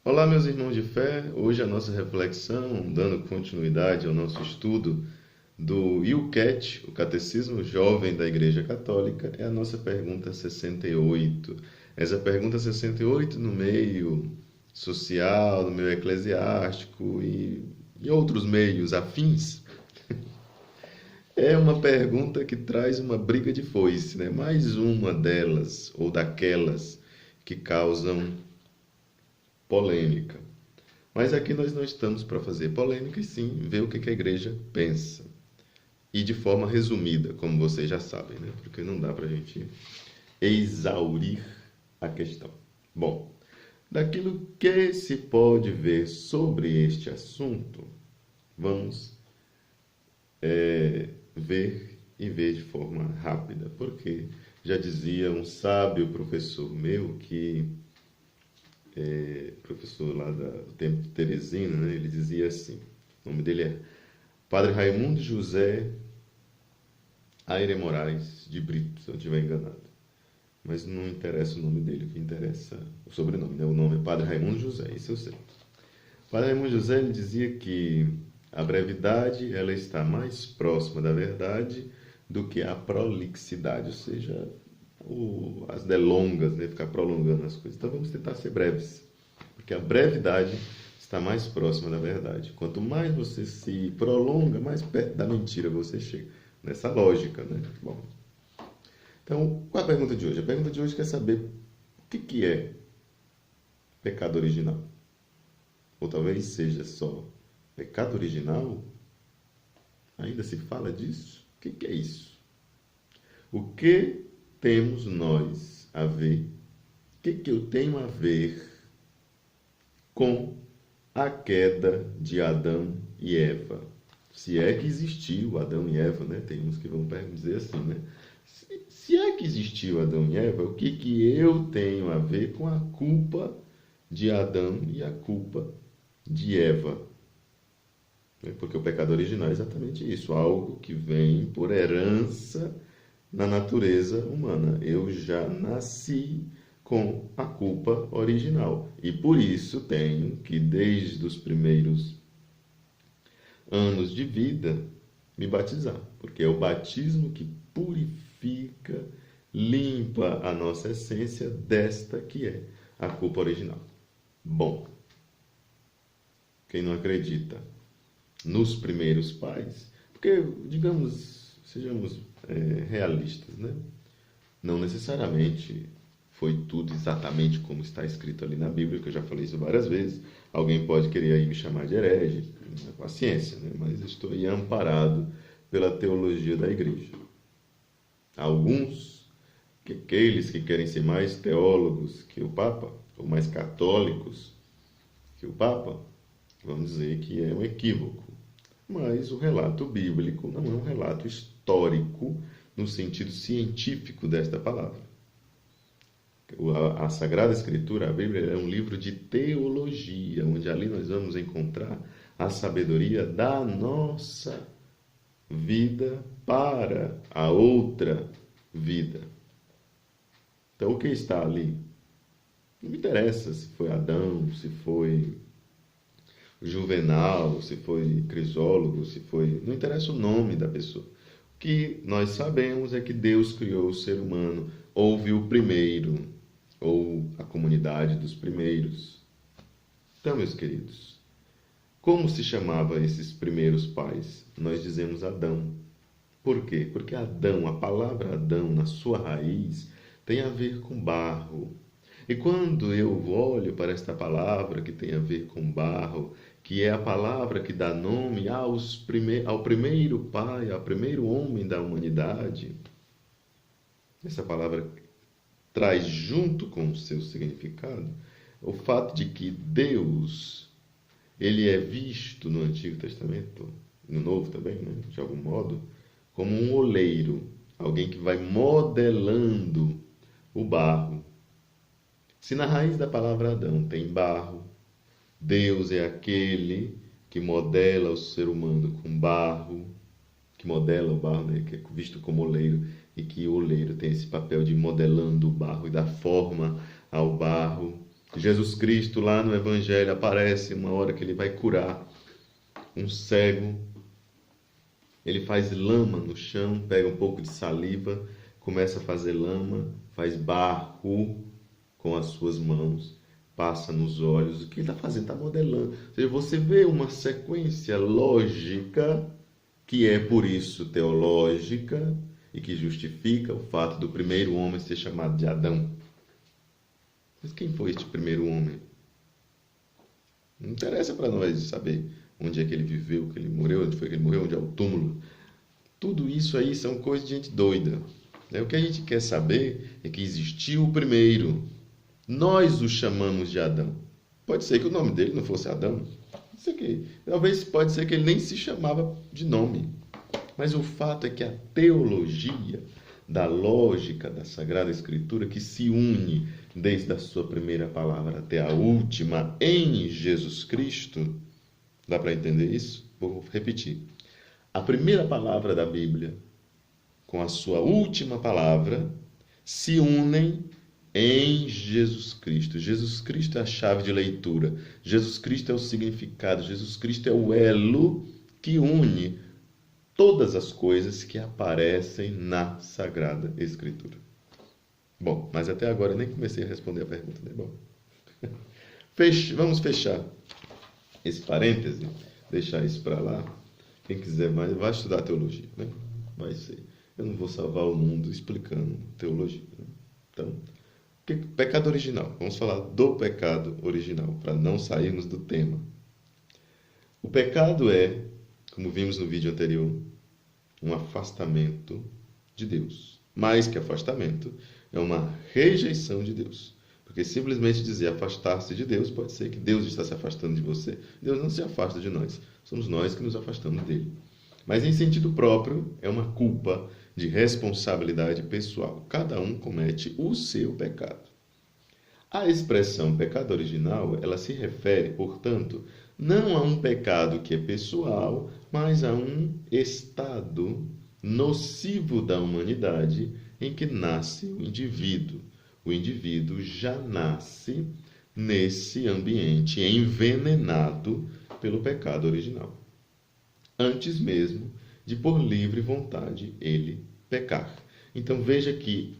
Olá, meus irmãos de fé. Hoje a nossa reflexão, dando continuidade ao nosso estudo do IUCAT, o Catecismo Jovem da Igreja Católica, é a nossa pergunta 68. Essa pergunta 68 no meio social, no meio eclesiástico e outros meios afins, é uma pergunta que traz uma briga de foice, né? Mais uma delas ou daquelas que causam polêmica. Mas aqui nós não estamos para fazer polêmica, e sim ver o que a igreja pensa. E de forma resumida, como vocês já sabem, né? Porque não dá para a gente exaurir a questão. Bom, daquilo que se pode ver sobre este assunto, vamos ver e ver de forma rápida. Porque já dizia um sábio professor meu que professor lá do tempo de Teresina, né? Ele dizia assim, o nome dele é Padre Raimundo José Aire Moraes de Brito, se eu não estiver enganado. Mas não interessa o nome dele, o que interessa o sobrenome, né? O nome é Padre Raimundo José, isso eu sei. Padre Raimundo José ele dizia que a brevidade ela está mais próxima da verdade do que a prolixidade, ou seja, as delongas, né? Ficar prolongando as coisas. Então vamos tentar ser breves, porque a brevidade está mais próxima da verdade. Quanto mais você se prolonga, mais perto da mentira você chega. Nessa lógica, né? Bom, então, qual é a pergunta de hoje? A pergunta de hoje quer saber o que é pecado original. Ou talvez seja só pecado original? Ainda se fala disso? O que é isso? O que temos nós a ver? O que eu tenho a ver com a queda de Adão e Eva? Se é que existiu Adão e Eva, né? Tem uns que vão dizer assim, né? Se é que existiu Adão e Eva, o que eu tenho a ver com a culpa de Adão e a culpa de Eva? Porque o pecado original é exatamente isso, algo que vem por herança na natureza humana. Eu já nasci com a culpa original e por isso tenho que, desde os primeiros anos de vida, me batizar, porque é o batismo que purifica, limpa a nossa essência desta que é a culpa original. Bom, quem não acredita nos primeiros pais, porque, digamos, sejamos realistas, né? Não necessariamente foi tudo exatamente como está escrito ali na Bíblia, que eu já falei isso várias vezes. Alguém pode querer aí me chamar de herege, paciência, né? Mas estou aí amparado pela teologia da igreja. Alguns, aqueles que querem ser mais teólogos que o Papa, ou mais católicos que o Papa, vão dizer que é um equívoco. Mas o relato bíblico não é um relato histórico no sentido científico desta palavra. A Sagrada Escritura, a Bíblia, é um livro de teologia, onde ali nós vamos encontrar a sabedoria da nossa vida para a outra vida. Então, o que está ali? Não me interessa se foi Adão, se foi Juvenal, se foi Crisólogo, se foi... Não interessa o nome da pessoa. O que nós sabemos é que Deus criou o ser humano, houve o primeiro, ou a comunidade dos primeiros. Então, meus queridos, como se chamava esses primeiros pais? Nós dizemos Adão. Por quê? Porque Adão, a palavra Adão, na sua raiz, tem a ver com barro. E quando eu olho para esta palavra que tem a ver com barro, que é a palavra que dá nome ao primeiro pai, ao primeiro homem da humanidade, essa palavra traz junto com o seu significado o fato de que Deus, ele é visto no Antigo Testamento, no Novo também, né, de algum modo, como um oleiro, alguém que vai modelando o barro. Se na raiz da palavra Adão tem barro, Deus é aquele que modela o ser humano com barro, que modela o barro, né, que é visto como oleiro, e que o oleiro tem esse papel de modelando o barro e dar forma ao barro, Jesus Cristo, lá no Evangelho, aparece uma hora que ele vai curar um cego. Ele faz lama no chão, pega um pouco de saliva, começa a fazer lama, faz barro com as suas mãos, passa nos olhos. O que ele está fazendo? Está modelando. Ou seja, você vê uma sequência lógica, que é por isso teológica, e que justifica o fato do primeiro homem ser chamado de Adão. Mas quem foi este primeiro homem? Não interessa para nós saber onde é que ele viveu, que ele morreu, onde foi que ele morreu, onde é o túmulo. Tudo isso aí são coisas de gente doida. O que a gente quer saber é que existiu o primeiro. Nós o chamamos de Adão. Pode ser que o nome dele não fosse Adão. Talvez pode ser que ele nem se chamava de nome. Mas o fato é que a teologia da lógica da Sagrada Escritura, que se une desde a sua primeira palavra até a última em Jesus Cristo, dá para entender isso? Vou repetir. A primeira palavra da Bíblia com a sua última palavra se unem em Jesus Cristo. Jesus Cristo é a chave de leitura. Jesus Cristo é o significado. Jesus Cristo é o elo que une todas as coisas que aparecem na Sagrada Escritura. Bom, mas até agora eu nem comecei a responder a pergunta, né? Bom, vamos fechar esse parêntese, deixar isso para lá. Quem quiser mais, vai estudar teologia, né? Vai ser. Eu não vou salvar o mundo explicando teologia, né? Então, pecado original. Vamos falar do pecado original, para não sairmos do tema. O pecado é, como vimos no vídeo anterior, um afastamento de Deus. Mais que afastamento, é uma rejeição de Deus. Porque simplesmente dizer afastar-se de Deus, pode ser que Deus está se afastando de você. Deus não se afasta de nós. Somos nós que nos afastamos dele. Mas em sentido próprio, é uma culpa de responsabilidade pessoal. Cada um comete o seu pecado. A expressão pecado original, ela se refere, portanto, não a um pecado que é pessoal, mas a um estado nocivo da humanidade em que nasce o indivíduo. O indivíduo já nasce nesse ambiente envenenado pelo pecado original, antes mesmo de por livre vontade ele pecar. Então veja que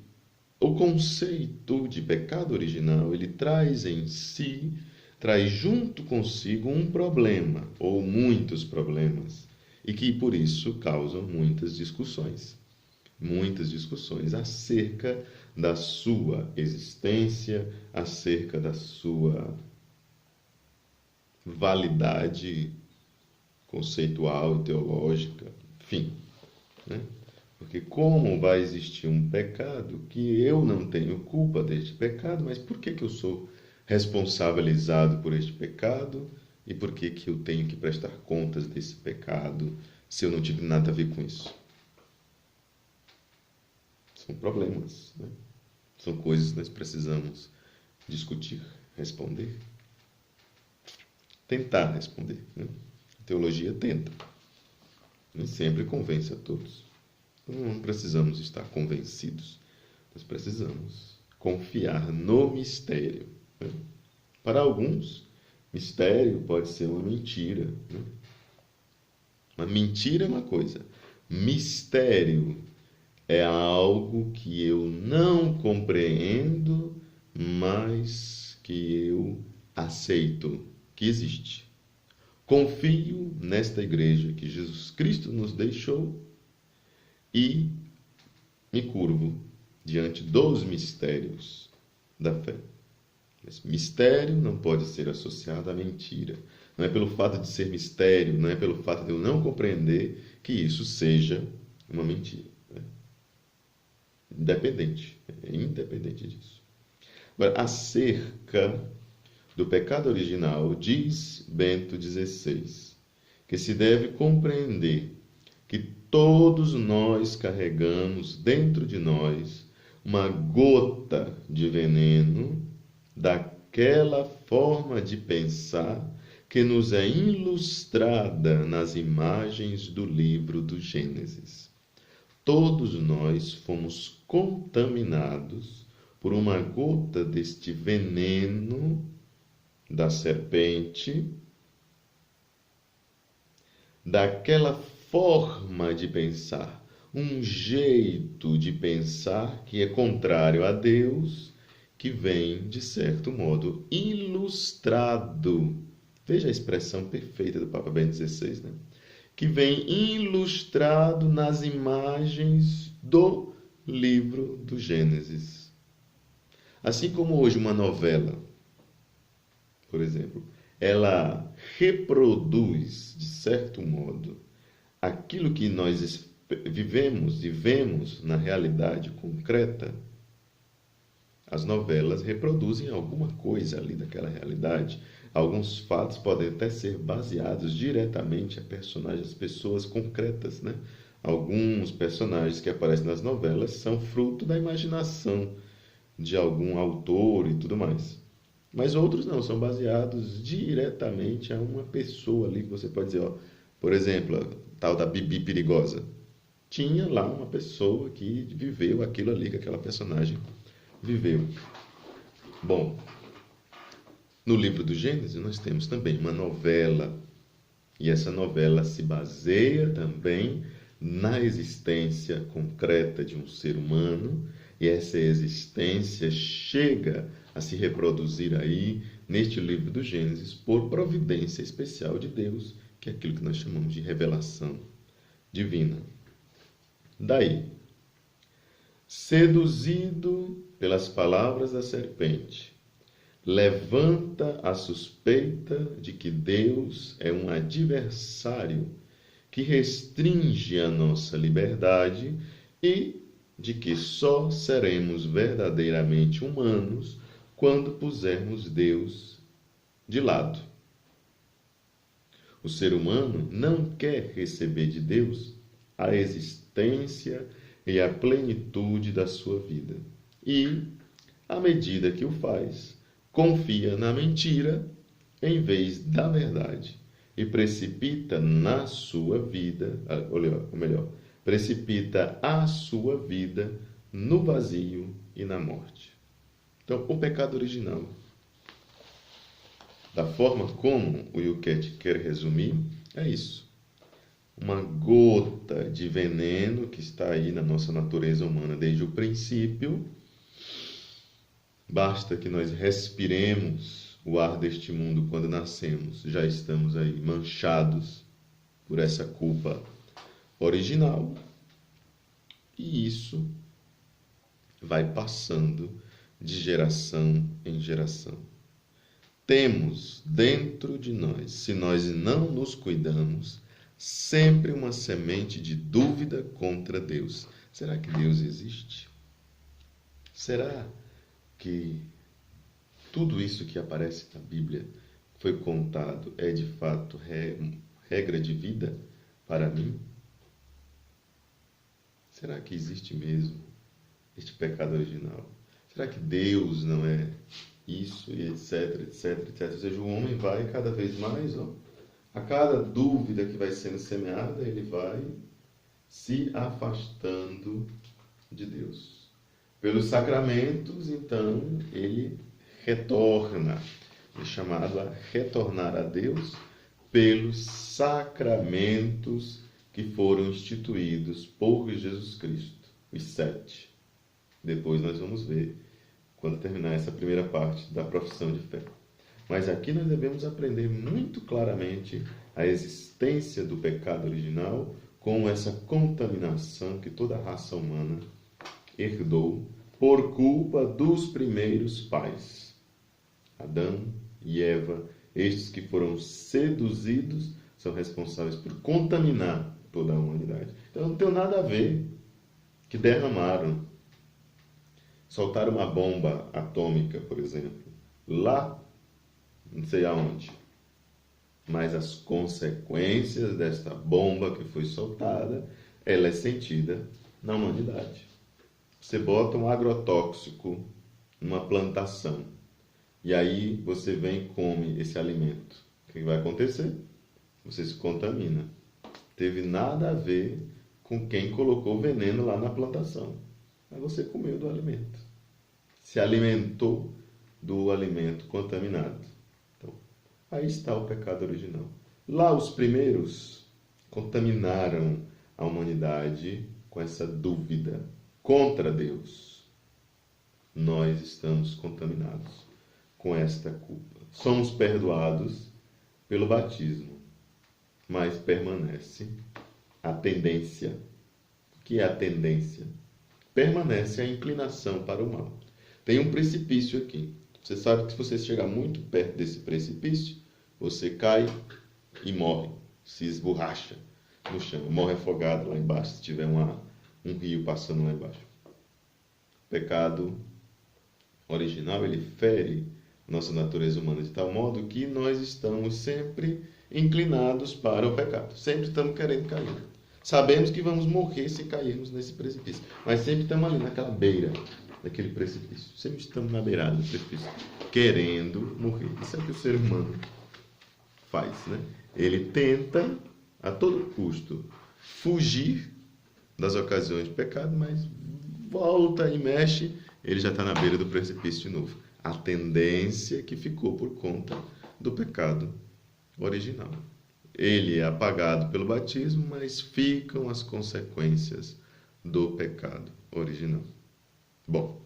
o conceito de pecado original, ele traz em si, traz junto consigo um problema, ou muitos problemas, e que por isso causam muitas discussões acerca da sua existência, acerca da sua validade conceitual, teológica, enfim, né? Porque como vai existir um pecado que eu não tenho culpa deste pecado, mas por que eu sou responsabilizado por este pecado e por que eu tenho que prestar contas desse pecado se eu não tive nada a ver com isso? São problemas, né? São coisas que nós precisamos discutir, responder. Tentar responder, né? A teologia tenta. Nem sempre convence a todos. Não precisamos estar convencidos. Nós precisamos confiar no mistério, né? Para alguns, mistério pode ser uma mentira, né? Uma mentira é uma coisa. Mistério é algo que eu não compreendo, mas que eu aceito que existe. Confio nesta igreja que Jesus Cristo nos deixou e me curvo diante dos mistérios da fé. Esse mistério não pode ser associado à mentira. Não é pelo fato de ser mistério, não é pelo fato de eu não compreender que isso seja uma mentira. Independente disso. Agora, acerca do pecado original, diz Bento XVI, que se deve compreender que todos nós carregamos dentro de nós uma gota de veneno daquela forma de pensar que nos é ilustrada nas imagens do livro do Gênesis. Todos nós fomos contaminados por uma gota deste veneno da serpente, daquela forma de pensar, um jeito de pensar que é contrário a Deus, que vem, de certo modo, ilustrado. Veja a expressão perfeita do Papa Bento XVI, né? Que vem ilustrado nas imagens do livro do Gênesis. Assim como hoje uma novela, por exemplo, ela reproduz, de certo modo, aquilo que nós vivemos e vemos na realidade concreta. As novelas reproduzem alguma coisa ali daquela realidade. Alguns fatos podem até ser baseados diretamente a personagens, pessoas concretas, né? Alguns personagens que aparecem nas novelas são fruto da imaginação de algum autor e tudo mais. Mas outros não, são baseados diretamente a uma pessoa ali que você pode dizer, ó, por exemplo, a tal da Bibi Perigosa. Tinha lá uma pessoa que viveu aquilo ali que aquela personagem viveu. Bom, no livro do Gênesis nós temos também uma novela, e essa novela se baseia também na existência concreta de um ser humano, e essa existência chega a se reproduzir aí neste livro do Gênesis por providência especial de Deus, que é aquilo que nós chamamos de revelação divina. Daí, seduzido pelas palavras da serpente, levanta a suspeita de que Deus é um adversário que restringe a nossa liberdade e de que só seremos verdadeiramente humanos quando pusermos Deus de lado. O ser humano não quer receber de Deus a existência e a plenitude da sua vida. E, à medida que o faz, confia na mentira em vez da verdade e precipita na sua vida, ou melhor, precipita a sua vida no vazio e na morte. Então, o pecado original, da forma como o Yucat quer resumir, é isso. Uma gota de veneno que está aí na nossa natureza humana desde o princípio. Basta que nós respiremos o ar deste mundo quando nascemos, já estamos aí manchados por essa culpa original, e isso vai passando de geração em geração. Temos dentro de nós, se nós não nos cuidamos, sempre uma semente de dúvida contra Deus. Será que Deus existe? Será que tudo isso que aparece na Bíblia foi contado é de fato regra de vida para mim? Será que existe mesmo este pecado original? Será que Deus não é isso e etc, etc, etc? Ou seja, o homem vai cada vez mais, ó, a cada dúvida que vai sendo semeada, ele vai se afastando de Deus. Pelos sacramentos, então, ele retorna. É chamado a retornar a Deus pelos sacramentos que foram instituídos por Jesus Cristo, os 7. Depois nós vamos ver, quando terminar essa primeira parte da profissão de fé. Mas aqui nós devemos aprender muito claramente a existência do pecado original com essa contaminação que toda a raça humana herdou por culpa dos primeiros pais, Adão e Eva. Estes que foram seduzidos são responsáveis por contaminar toda a humanidade. Então não tem nada a ver que derramaram, soltaram uma bomba atômica, por exemplo, lá, não sei aonde, mas as consequências desta bomba que foi soltada, ela é sentida na humanidade. Você bota um agrotóxico numa plantação, e aí você vem e come esse alimento. O que vai acontecer? Você se contamina. Teve nada a ver com quem colocou veneno lá na plantação. Mas você comeu do alimento. Se alimentou do alimento contaminado. Aí está o pecado original. Lá os primeiros contaminaram a humanidade com essa dúvida contra Deus. Nós estamos contaminados com esta culpa. Somos perdoados pelo batismo, mas permanece a tendência. O que é a tendência? Permanece a inclinação para o mal. Tem um precipício aqui. Você sabe que se você chegar muito perto desse precipício, você cai e morre, se esborracha no chão, morre afogado lá embaixo, se tiver um rio passando lá embaixo. O pecado original, ele fere nossa natureza humana de tal modo que nós estamos sempre inclinados para o pecado. Sempre estamos querendo cair. Sabemos que vamos morrer se cairmos nesse precipício, mas sempre estamos ali naquela beira daquele precipício. Sempre estamos na beirada do precipício, querendo morrer. Isso é o que o ser humano faz, né? Ele tenta, a todo custo, fugir das ocasiões de pecado, mas volta e mexe, ele já está na beira do precipício de novo. A tendência que ficou por conta do pecado original. Ele é apagado pelo batismo, mas ficam as consequências do pecado original. Bom,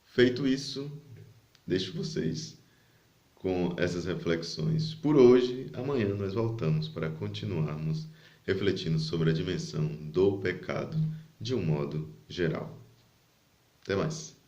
feito isso, deixo vocês com essas reflexões por hoje. Amanhã nós voltamos para continuarmos refletindo sobre a dimensão do pecado de um modo geral. Até mais.